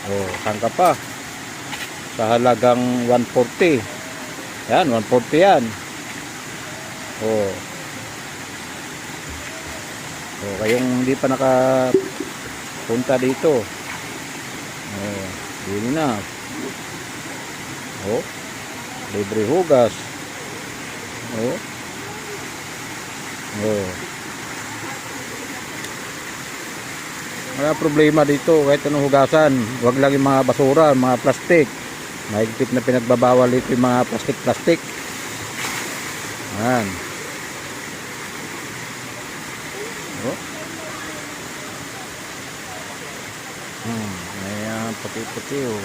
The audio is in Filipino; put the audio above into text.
Oh, tangka pa. Sa halagang 140. Yan, 140 yan. Oh. Oh, kayong hindi pa nakapunta dito. Oh, dito na. Oh. Libre hugas. Oh. Oh. Wala problema dito kahit anong hugasan. Huwag lang yung mga basura, mga plastic. Mahigpit na pinagbabawal dito yung mga plastic. Ayan. Oh. Ayan, puti-puti oh.